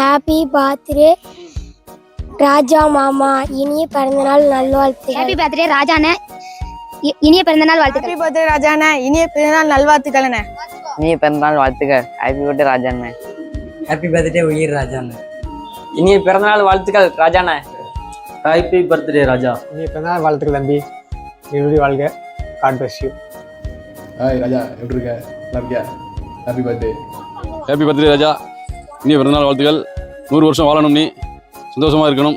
Happy birthday ராஜா மாமா, இனிய பிறந்தநாள் நல்வாழ்த்துக்கள். ஹாப்பி பர்த்டே ராஜாண்ணே, இனிய பிறந்தநாள் வாழ்த்துக்கள். ஹாப்பி பர்த்டே ராஜாண்ணே, இனிய பிறந்தநாள் நல்வாழ்த்துக்கள். இனிய பிறந்தநாள் வாழ்த்துக்கள். ஹாப்பி பர்த்டே ராஜாண்ணே. ஹாப்பி பர்த்டே உயிர் ராஜாண்ணே. இனிய பிறந்தநாள் வாழ்த்துக்கள் ராஜாண்ணே. Happy birthday Raja. இனிய பிறந்தநாள் வாழ்த்துக்கள் தம்பி, இருபடி வாழ்க. God bless you. Hi Raja, எப்படி இருக்க? நல்லா இருக்கியா? Happy birthday. Happy birthday Raja, இனிய பிறந்தநாள் வாழ்த்துக்கள். 100 வருஷம் வாழணும், நீ சந்தோஷமா இருக்கணும்.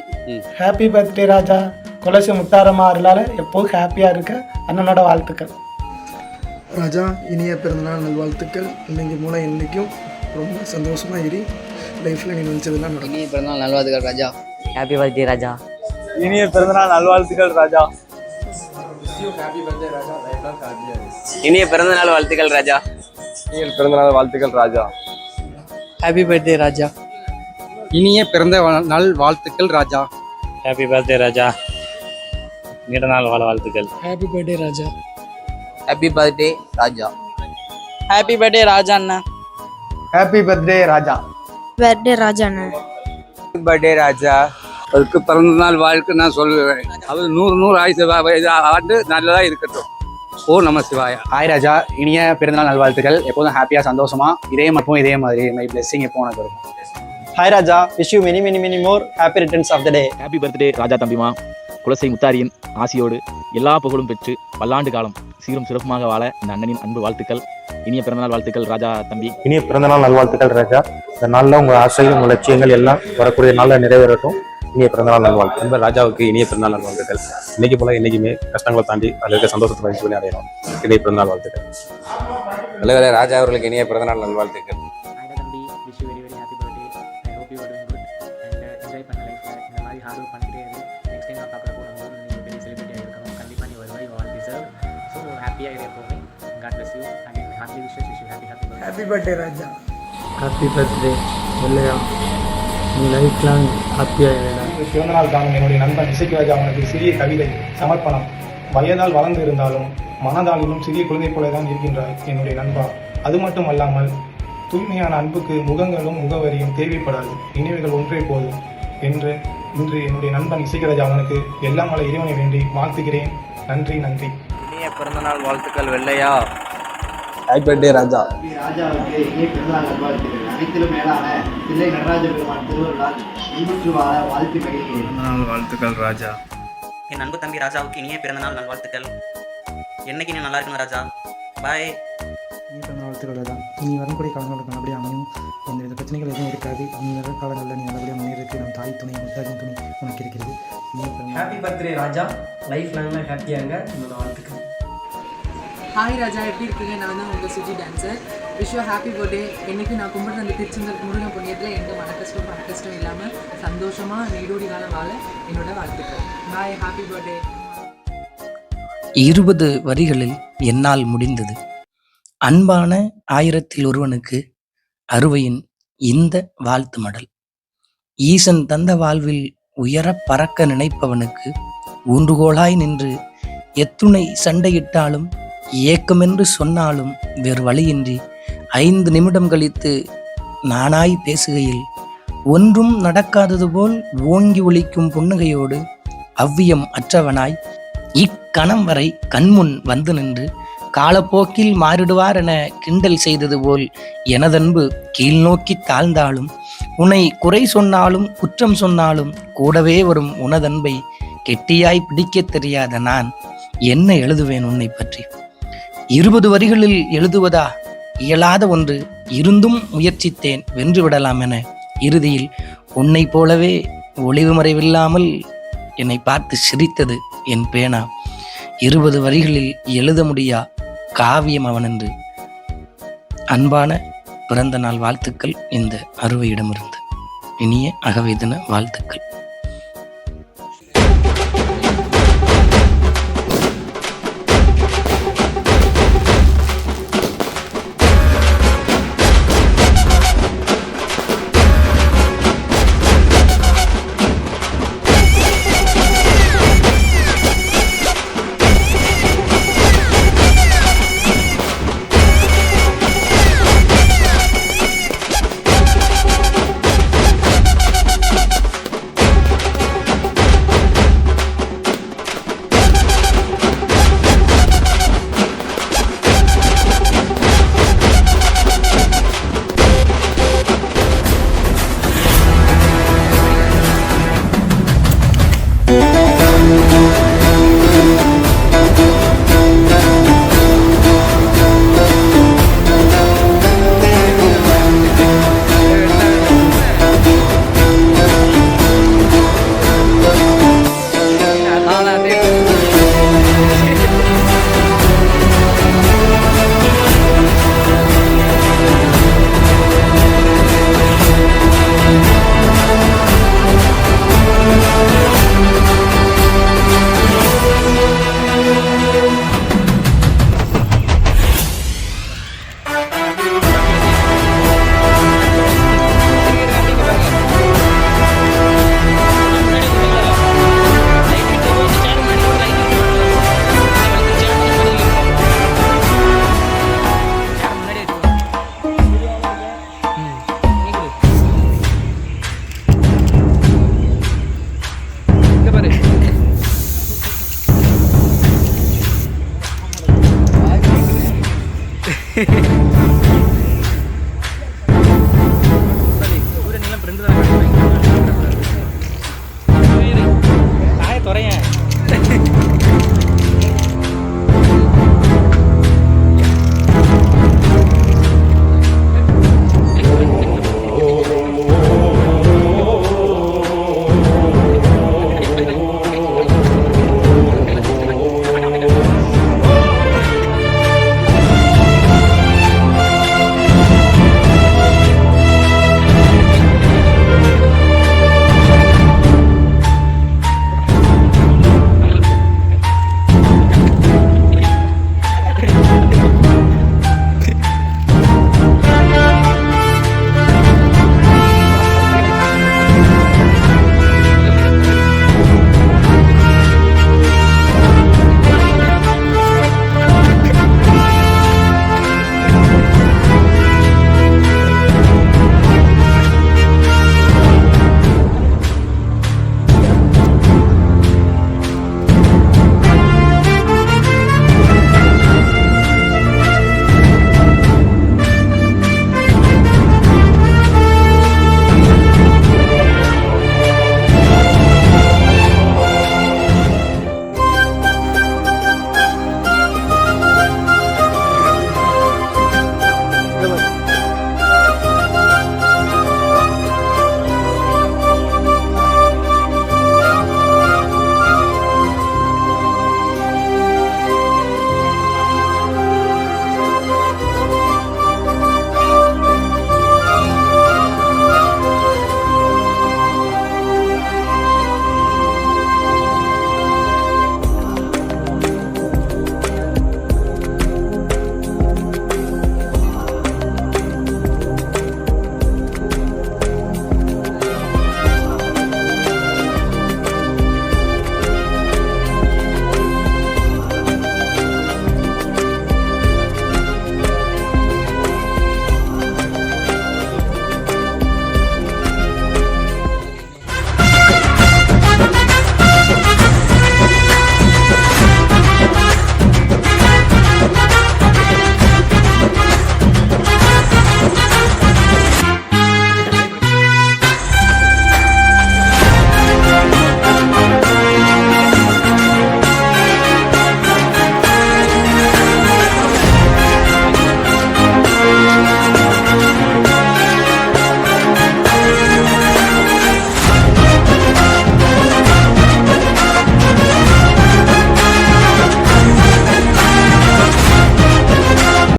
ஹாப்பி பர்த்டே ராஜா, கொலசு முத்தாரம்மா அருளால எப்போது ஹாப்பியாக இருக்க அண்ணனோட வாழ்த்துக்கள். ராஜா, இனிய பிறந்தநாள் நல்வாழ்த்துக்கள். இன்னைக்கு மூலம் என்றைக்கும் ரொம்ப சந்தோஷமா இரு. லைஃப்ல நீ நினைச்சதெல்லாம் நடக்கும். இனிய பிறந்தநாள் நல்வாழ்த்துக்கள் ராஜா. Happy birthday Raja. இனிய பிறந்தநாள் நல்வாழ்த்துக்கள் ராஜா. இனிய பிறந்தநாள் வாழ்த்துக்கள் ராஜா. இனிய பிறந்தநாள் வாழ்த்துக்கள் ராஜா. Happy birthday Raja. இனிய பிறந்த நாள் வாழ்த்துக்கள் ராஜா. ஹாப்பி பர்த்டே ராஜா, நீண்ட நாள் வாழ வாழ்த்துக்கள். Happy birthday Raja. Happy birthday Raja. Happy birthday ராஜா அண்ணா. ஹாப்பி பர்த்டே ராஜா. பர்த்டே ராஜாண்ணே. பர்த்டே ராஜா. அதுக்கு பிறந்த நாள் வாழ்க்கை நான் சொல்லுவேன். அது 100 ஆயுசு ஆண்டு நல்லதா இருக்கட்டும். ஓ நம சிவாயா. ஹாய் ராஜா, இனிய பிறந்தநாள் நல்வாழ்த்துக்கள். எப்போதும் ஹாப்பியாக சந்தோஷமா இதே மட்டும் இதே மாதிரி மை பிளெஸிங் எப்போ உனக்கு இருக்கும். Hi Raja, wish you many many many more happy returns of the day. Happy birthday Raja தம்பிமா. குலசை முத்தாரியின் ஆசியோடு எல்லா புகழும் பெற்று பல்லாண்டு காலம் சீரும் சிறப்புமாக வாழ இந்த அண்ணனின் அன்பு வாழ்த்துக்கள். இனிய பிறந்தநாள் வாழ்த்துக்கள் ராஜா தம்பி. இனிய பிறந்தநாள் நல்வாழ்த்துக்கள் ராஜா. இந்த நாளில் உங்கள் ஆசைகள், உங்கள் லட்சியங்கள் எல்லாம் வரக்கூடிய நாளில் நிறைவேறட்டும். இனிய பிறந்தநாள் நல்வாழ்த்து. நம்ம ராஜாவுக்கு இனிய பிறந்தநாள் நல்வாழ்த்துக்கள். இன்னைக்கு போல என்னைக்குமே கஷ்டங்களை தாண்டி அதில் இருக்க சந்தோஷத்தை பகிர்ந்து பண்ணி அடையணும். இனிய பிறந்தநாள் வாழ்த்துக்கள். நல்ல ராஜா அவர்களுக்கு இனிய பிறந்தநாள் நல்வாழ்த்துக்கள். தம்பி, wish you very very happy birthday. I hope you are doing good and enjoy பண்ண லைஃப்ல. இந்த மாதிரி ஹார்ட் ஒர்க் பண்ணிட்டே இரு. நெக்ஸ்ட் டைம் நான் பார்க்குறப்போ நம்ம ஊரில் நீங்கள் பெரிய செலிபிரிட்டியாக இருக்கணும். கண்டிப்பாக நீ வருவாய். You all deserve. ஸோ ஹாப்பியாக இரு எப்போவுமே. God bless you. And happy wishes wish you happy birthday. Happy birthday Raja. Happy birthday இல்லையா, நீ லைஃப் லாங் ஹாப்பியாக இருக்கா. பிறந்தநாள் காணும் என்னுடைய நண்பன் இசைக்குராஜா அவனுக்கு சிறிய கவிதை சமர்ப்பணம். வயதால் வளர்ந்து இருந்தாலும் மனதால் இன்னும் சிறிய குழந்தை போல தான் இருக்கின்றாய் என்னுடைய நண்பா. அது மட்டும் அல்லாமல் தூய்மையான அன்புக்கு முகங்களும் முகவரியும் தேவைப்படாது, நினைவுகள் ஒன்றே போதும் என்று இன்று என்னுடைய நண்பன் இசைக்குராஜா அவனுக்கு எல்லாம் வல்ல இறைவனை வேண்டி வாழ்த்துகிறேன். நன்றி நன்றி. இனிய பிறந்தநாள் வாழ்த்துக்கள் வெள்ளையா. ஹாப்பி பர்த்டே ராஜா. ராஜாவுக்கு இனிய பிறந்தநாள் நல்வாழ்த்துக்கள். அனைத்திலும் மேலான தில்லை நடராஜ பெருமான் திருவருளால் இன்புற்று வாழ வாழ்த்து மகிழ்கிறேன். வாழ்த்துக்கள் ராஜா. என் அன்பு தம்பி ராஜாவுக்கு இனிய பிறந்தநாள் நல்வாழ்த்துக்கள். என்னைக்கு நீ நல்லா இருக்கணும் ராஜா. பாய். இனிய பிறந்த வாழ்த்துக்கள் ராஜா. இனி வரக்கூடிய காலங்களுக்கு நல்லபடியாக அமையும். எந்தவித பிரச்சனைகள் எதுவும் இருக்காது. இனி வர காலங்களில் நீ நல்லபடியாக முன்னேறதுக்கு நம் தாய் துணை முத்தாரின் துணை உனக்கு இருக்கிறது. ஹாப்பி பர்த்டே ராஜா. லைஃப் லாங்கில் ஹாப்பியாங்க. என்னோட வாழ்த்துக்கள். ஹாய் ராஜா, எப்படி இருக்கீங்க? நான் தான் உங்கள் Suji dancer. Wish you happy birthday. இன்றைக்கி நான் கும்பிட்ற அந்த திருச்செந்தூர் முருகன் புண்ணியத்தில் எந்த மனக்கஷ்டம் இல்லாமல் சந்தோஷமாக நீடூடி காலம் வாழ என்னோட வாழ்த்துக்கள். பாய், ஹாப்பி பர்த்டே. 20 வரிகளில் என்னால் முடிந்தது. அன்பான 1000ல் ஒருவனுக்கு அறுவையின் இந்த வாழ்த்து மடல். ஈசன் தந்த வாழ்வில் உயர பறக்க நினைப்பவனுக்கு ஊன்றுகோலாய் நின்று எத்துணை சண்டையிட்டாலும் ஏக்கமென்று சொன்னாலும் வேறு வழியின்றி 5 நிமிடம் கழித்து நானாய் பேசுகையில் ஒன்றும் நடக்காதது போல் ஓங்கி ஒலிக்கும் புன்னகையோடு அவ்வியம் அற்றவனாய் இக்கணம் வரை கண்முன் வந்து நின்று காலப்போக்கில் மாறிடுவார் என கிண்டல் செய்தது போல் எனதன்பு கீழ்நோக்கி தாழ்ந்தாலும் உன்னை குறை சொன்னாலும் குற்றம் சொன்னாலும் கூடவே வரும் உனதன்பை கெட்டியாய் பிடிக்க தெரியாத நான் என்ன எழுதுவேன் உன்னை பற்றி? 20 வரிகளில் எழுதுவதா இயலாத ஒன்று இருந்தும் முயற்சித்தேன் வென்றுவிடலாம் என. இறுதியில் உன்னை போலவே ஒளிவு மறைவில்லாமல் என்னை பார்த்து சிரித்தது என் பேனா. 20 வரிகளில் எழுத முடியா காவியம் அவன் என்று. அன்பான பிறந்த நாள் வாழ்த்துக்கள் இந்த அறுவையிடமிருந்து. இனிய அகவை தின வாழ்த்துக்கள்.